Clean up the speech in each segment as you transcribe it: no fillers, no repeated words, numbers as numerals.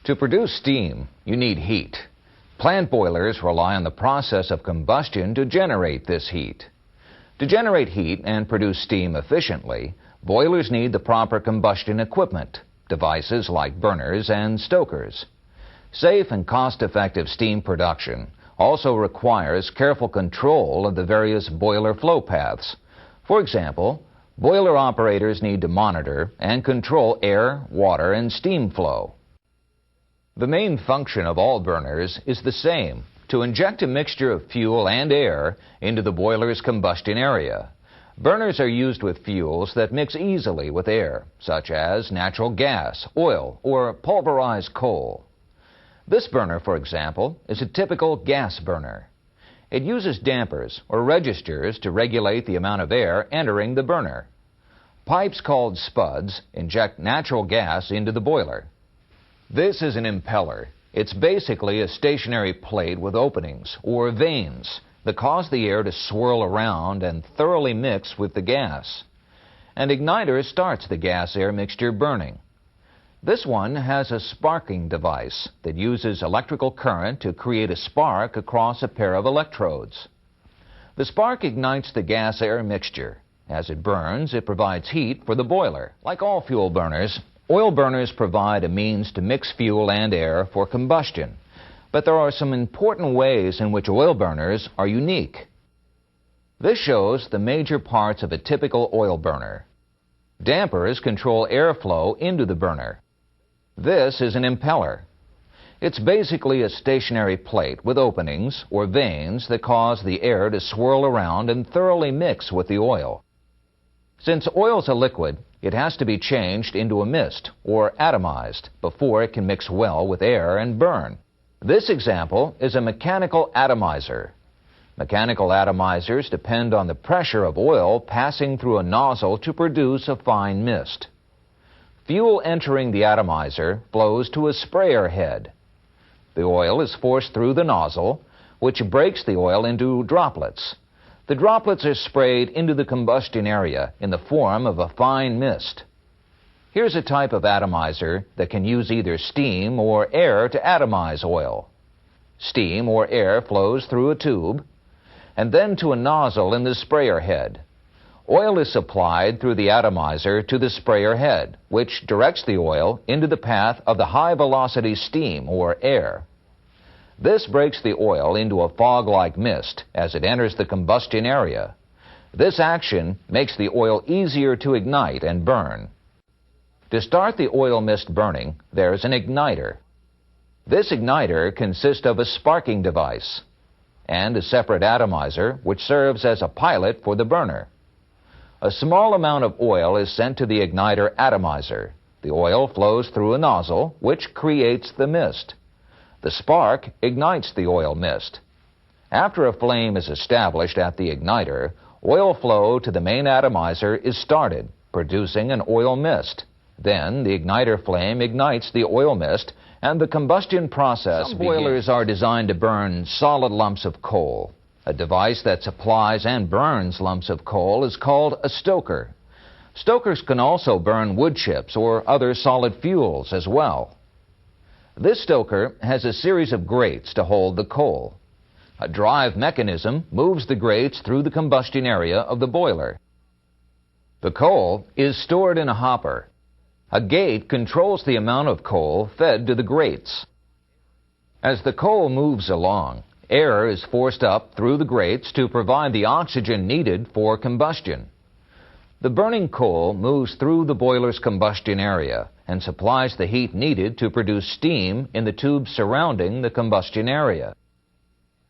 To produce steam, you need heat. Plant boilers rely on the process of combustion to generate this heat. To generate heat and produce steam efficiently, boilers need the proper combustion equipment, devices like burners and stokers. Safe and cost-effective steam production also requires careful control of the various boiler flow paths. For example, boiler operators need to monitor and control air, water, and steam flow. The main function of all burners is the same: to inject a mixture of fuel and air into the boiler's combustion area. Burners are used with fuels that mix easily with air, such as natural gas, oil, or pulverized coal. This burner, for example, is a typical gas burner. It uses dampers or registers to regulate the amount of air entering the burner. Pipes called spuds inject natural gas into the boiler. This is an impeller. It's basically a stationary plate with openings, or vanes, that cause the air to swirl around and thoroughly mix with the gas. An igniter starts the gas-air mixture burning. This one has a sparking device that uses electrical current to create a spark across a pair of electrodes. The spark ignites the gas-air mixture. As it burns, it provides heat for the boiler. Like all fuel burners, oil burners provide a means to mix fuel and air for combustion. But there are some important ways in which oil burners are unique. This shows the major parts of a typical oil burner. Dampers control airflow into the burner. This is an impeller. It's basically a stationary plate with openings or vanes that cause the air to swirl around and thoroughly mix with the oil. Since oil's a liquid, it has to be changed into a mist or atomized before it can mix well with air and burn. This example is a mechanical atomizer. Mechanical atomizers depend on the pressure of oil passing through a nozzle to produce a fine mist. Fuel entering the atomizer flows to a sprayer head. The oil is forced through the nozzle, which breaks the oil into droplets. The droplets are sprayed into the combustion area in the form of a fine mist. Here's a type of atomizer that can use either steam or air to atomize oil. Steam or air flows through a tube and then to a nozzle in the sprayer head. Oil is supplied through the atomizer to the sprayer head, which directs the oil into the path of the high-velocity steam or air. This breaks the oil into a fog-like mist as it enters the combustion area. This action makes the oil easier to ignite and burn. To start the oil mist burning, there's an igniter. This igniter consists of a sparking device and a separate atomizer which serves as a pilot for the burner. A small amount of oil is sent to the igniter atomizer. The oil flows through a nozzle, which creates the mist. The spark ignites the oil mist. After a flame is established at the igniter, oil flow to the main atomizer is started, producing an oil mist. Then the igniter flame ignites the oil mist, and the combustion process begins. Some boilers are designed to burn solid lumps of coal. A device that supplies and burns lumps of coal is called a stoker. Stokers can also burn wood chips or other solid fuels as well. This stoker has a series of grates to hold the coal. A drive mechanism moves the grates through the combustion area of the boiler. The coal is stored in a hopper. A gate controls the amount of coal fed to the grates. As the coal moves along, air is forced up through the grates to provide the oxygen needed for combustion. The burning coal moves through the boiler's combustion area and supplies the heat needed to produce steam in the tubes surrounding the combustion area.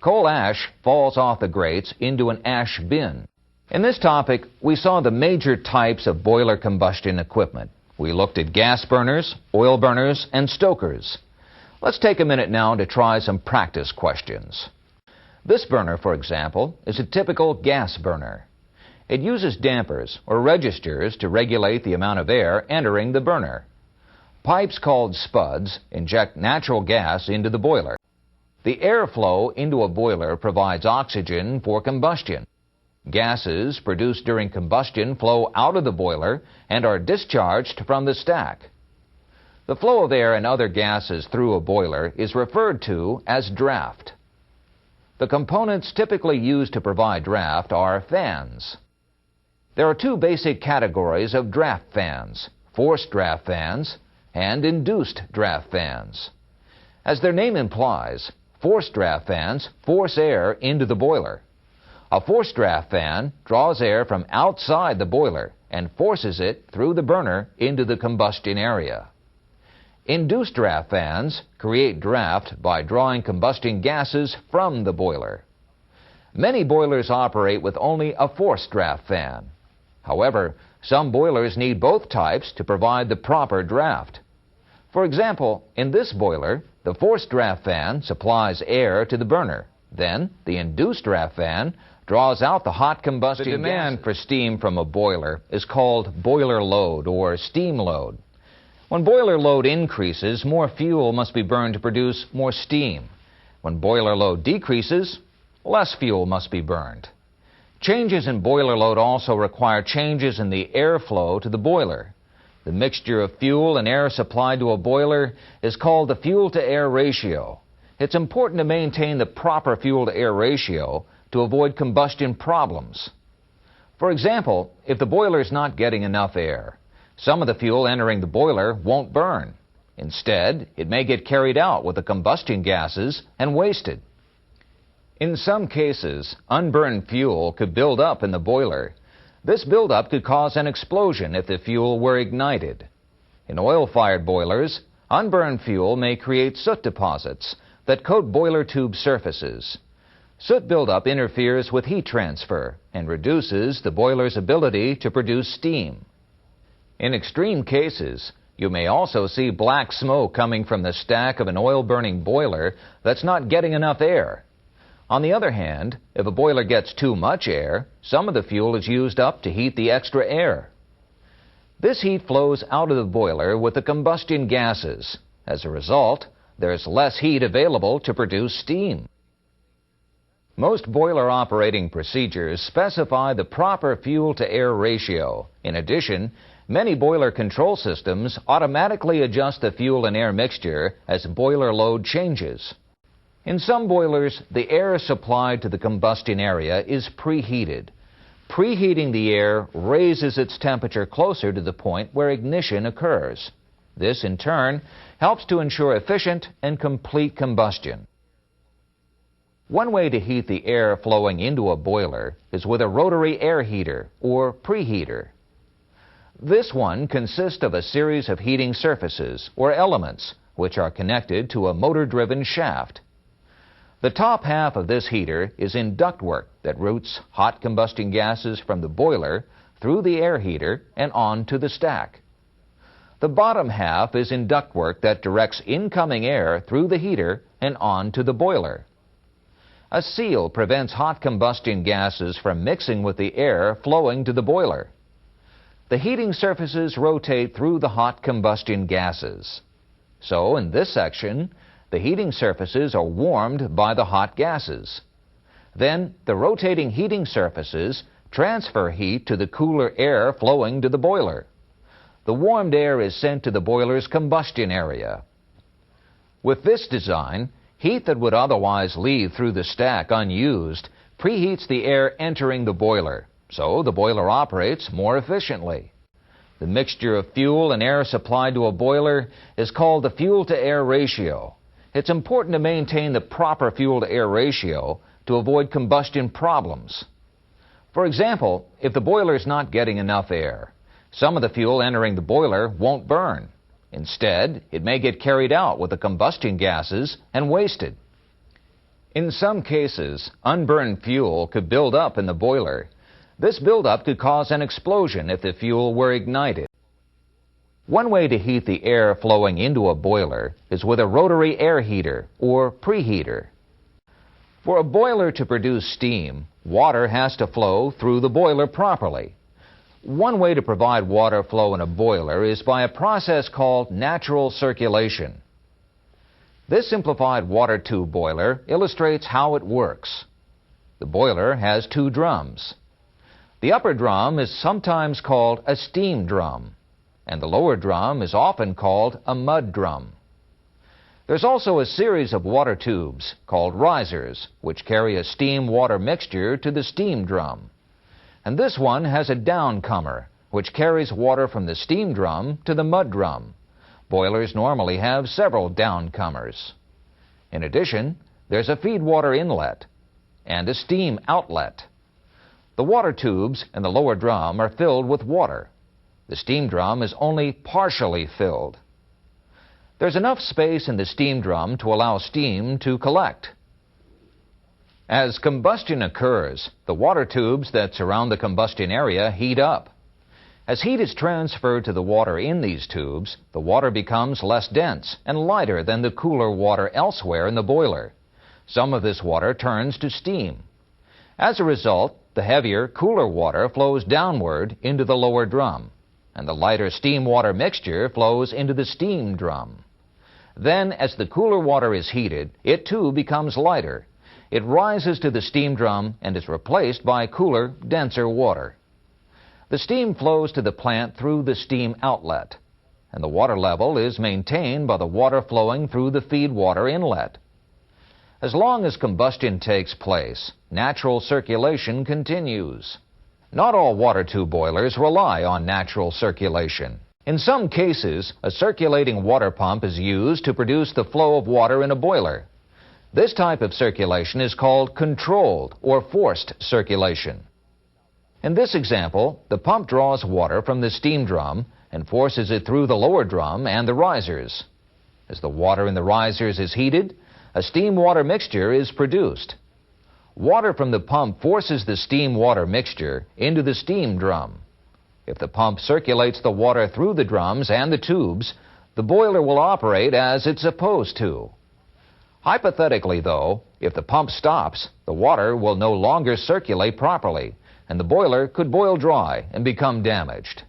Coal ash falls off the grates into an ash bin. In this topic, we saw the major types of boiler combustion equipment. We looked at gas burners, oil burners, and stokers. Let's take a minute now to try some practice questions. This burner, for example, is a typical gas burner. It uses dampers or registers to regulate the amount of air entering the burner. Pipes called spuds inject natural gas into the boiler. The airflow into a boiler provides oxygen for combustion. Gases produced during combustion flow out of the boiler and are discharged from the stack. The flow of air and other gases through a boiler is referred to as draft. The components typically used to provide draft are fans. There are two basic categories of draft fans: forced draft fans and induced draft fans. As their name implies, forced draft fans force air into the boiler. A forced draft fan draws air from outside the boiler and forces it through the burner into the combustion area. Induced draft fans create draft by drawing combustion gases from the boiler. Many boilers operate with only a forced draft fan. However, some boilers need both types to provide the proper draft. For example, in this boiler, the forced draft fan supplies air to the burner. Then, the induced draft fan draws out the hot combustion gases. The demand for steam from a boiler is called boiler load or steam load. When boiler load increases, more fuel must be burned to produce more steam. When boiler load decreases, less fuel must be burned. Changes in boiler load also require changes in the airflow to the boiler. The mixture of fuel and air supplied to a boiler is called the fuel-to-air ratio. It's important to maintain the proper fuel-to-air ratio to avoid combustion problems. For example, if the boiler is not getting enough air, some of the fuel entering the boiler won't burn. Instead, it may get carried out with the combustion gases and wasted. In some cases, unburned fuel could build up in the boiler. This buildup could cause an explosion if the fuel were ignited. In oil-fired boilers, unburned fuel may create soot deposits that coat boiler tube surfaces. Soot buildup interferes with heat transfer and reduces the boiler's ability to produce steam. In extreme cases, you may also see black smoke coming from the stack of an oil-burning boiler that's not getting enough air. On the other hand, if a boiler gets too much air, some of the fuel is used up to heat the extra air. This heat flows out of the boiler with the combustion gases. As a result, there's less heat available to produce steam. Most boiler operating procedures specify the proper fuel-to-air ratio. In addition, many boiler control systems automatically adjust the fuel and air mixture as boiler load changes. In some boilers, the air supplied to the combustion area is preheated. Preheating the air raises its temperature closer to the point where ignition occurs. This, in turn, helps to ensure efficient and complete combustion. One way to heat the air flowing into a boiler is with a rotary air heater, or preheater. This one consists of a series of heating surfaces, or elements, which are connected to a motor-driven shaft. The top half of this heater is in ductwork that routes hot combustion gases from the boiler through the air heater and on to the stack. The bottom half is in ductwork that directs incoming air through the heater and on to the boiler. A seal prevents hot combustion gases from mixing with the air flowing to the boiler. The heating surfaces rotate through the hot combustion gases. So, in this section, the heating surfaces are warmed by the hot gases. Then, the rotating heating surfaces transfer heat to the cooler air flowing to the boiler. The warmed air is sent to the boiler's combustion area. With this design, heat that would otherwise leave through the stack unused preheats the air entering the boiler, so the boiler operates more efficiently. The mixture of fuel and air supplied to a boiler is called the fuel-to-air ratio. It's important to maintain the proper fuel-to-air ratio to avoid combustion problems. For example, if the boiler is not getting enough air, some of the fuel entering the boiler won't burn. Instead, it may get carried out with the combustion gases and wasted. In some cases, unburned fuel could build up in the boiler. This buildup could cause an explosion if the fuel were ignited. One way to heat the air flowing into a boiler is with a rotary air heater, or preheater. For a boiler to produce steam, water has to flow through the boiler properly. One way to provide water flow in a boiler is by a process called natural circulation. This simplified water tube boiler illustrates how it works. The boiler has two drums. The upper drum is sometimes called a steam drum. and the lower drum is often called a mud drum. There's also a series of water tubes called risers, which carry a steam-water mixture to the steam drum. And this one has a downcomer, which carries water from the steam drum to the mud drum. Boilers normally have several downcomers. In addition, there's a feed water inlet and a steam outlet. The water tubes in the lower drum are filled with water. The steam drum is only partially filled. There's enough space in the steam drum to allow steam to collect. As combustion occurs, the water tubes that surround the combustion area heat up. As heat is transferred to the water in these tubes, the water becomes less dense and lighter than the cooler water elsewhere in the boiler. Some of this water turns to steam. As a result, the heavier, cooler water flows downward into the lower drum, and the lighter steam water mixture flows into the steam drum. Then, as the cooler water is heated, it too becomes lighter. It rises to the steam drum and is replaced by cooler, denser water. The steam flows to the plant through the steam outlet, and the water level is maintained by the water flowing through the feed water inlet. As long as combustion takes place, natural circulation continues. Not all water tube boilers rely on natural circulation. In some cases, a circulating water pump is used to produce the flow of water in a boiler. This type of circulation is called controlled or forced circulation. In this example, the pump draws water from the steam drum and forces it through the lower drum and the risers. As the water in the risers is heated, a steam-water mixture is produced. Water from the pump forces the steam-water mixture into the steam drum. If the pump circulates the water through the drums and the tubes, the boiler will operate as it's supposed to. Hypothetically, though, if the pump stops, the water will no longer circulate properly, and the boiler could boil dry and become damaged.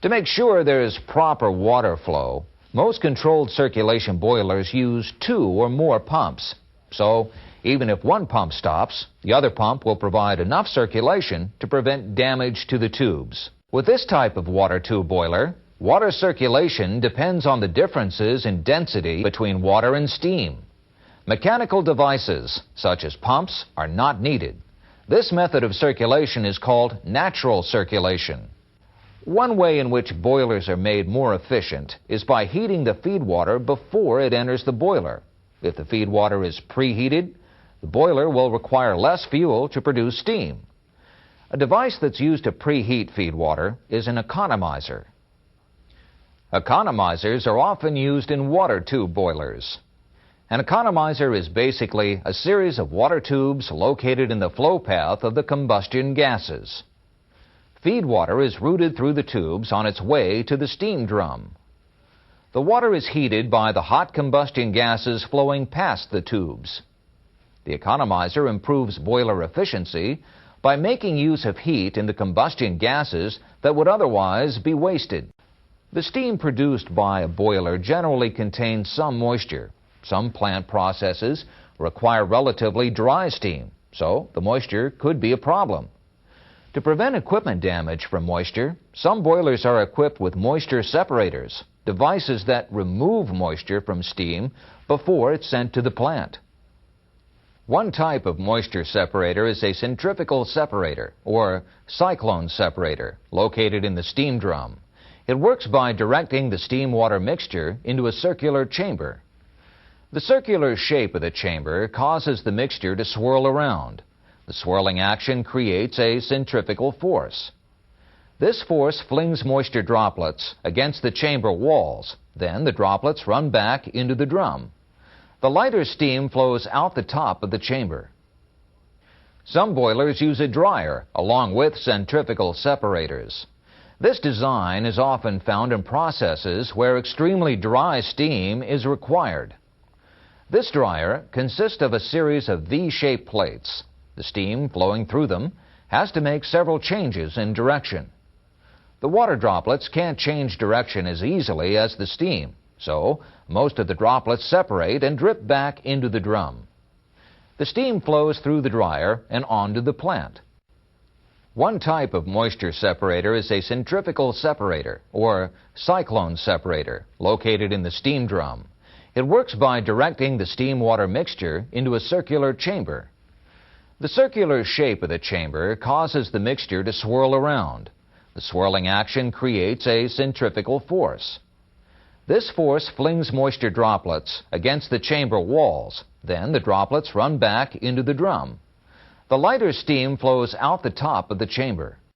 To make sure there is proper water flow, most controlled circulation boilers use 2 or more pumps. So, even if one pump stops, the other pump will provide enough circulation to prevent damage to the tubes. With this type of water tube boiler, water circulation depends on the differences in density between water and steam. Mechanical devices, such as pumps, are not needed. This method of circulation is called natural circulation. One way in which boilers are made more efficient is by heating the feed water before it enters the boiler. If the feed water is preheated, the boiler will require less fuel to produce steam. A device that's used to preheat feed water is an economizer. Economizers are often used in water tube boilers. An economizer is basically a series of water tubes located in the flow path of the combustion gases. Feed water is routed through the tubes on its way to the steam drum. The water is heated by the hot combustion gases flowing past the tubes. The economizer improves boiler efficiency by making use of heat in the combustion gases that would otherwise be wasted. The steam produced by a boiler generally contains some moisture. Some plant processes require relatively dry steam, so the moisture could be a problem. To prevent equipment damage from moisture, some boilers are equipped with moisture separators, devices that remove moisture from steam before it's sent to the plant. One type of moisture separator is a centrifugal separator, or cyclone separator, located in the steam drum. It works by directing the steam-water mixture into a circular chamber. The circular shape of the chamber causes the mixture to swirl around. The swirling action creates a centrifugal force. This force flings moisture droplets against the chamber walls. Then the droplets run back into the drum. The lighter steam flows out the top of the chamber. Some boilers use a dryer along with centrifugal separators. This design is often found in processes where extremely dry steam is required. This dryer consists of a series of V-shaped plates. The steam flowing through them has to make several changes in direction. The water droplets can't change direction as easily as the steam, so most of the droplets separate and drip back into the drum. The steam flows through the dryer and onto the plant. One type of moisture separator is a centrifugal separator, or cyclone separator, located in the steam drum. It works by directing the steam-water mixture into a circular chamber. The circular shape of the chamber causes the mixture to swirl around. The swirling action creates a centrifugal force. This force flings moisture droplets against the chamber walls. Then the droplets run back into the drum. The lighter steam flows out the top of the chamber.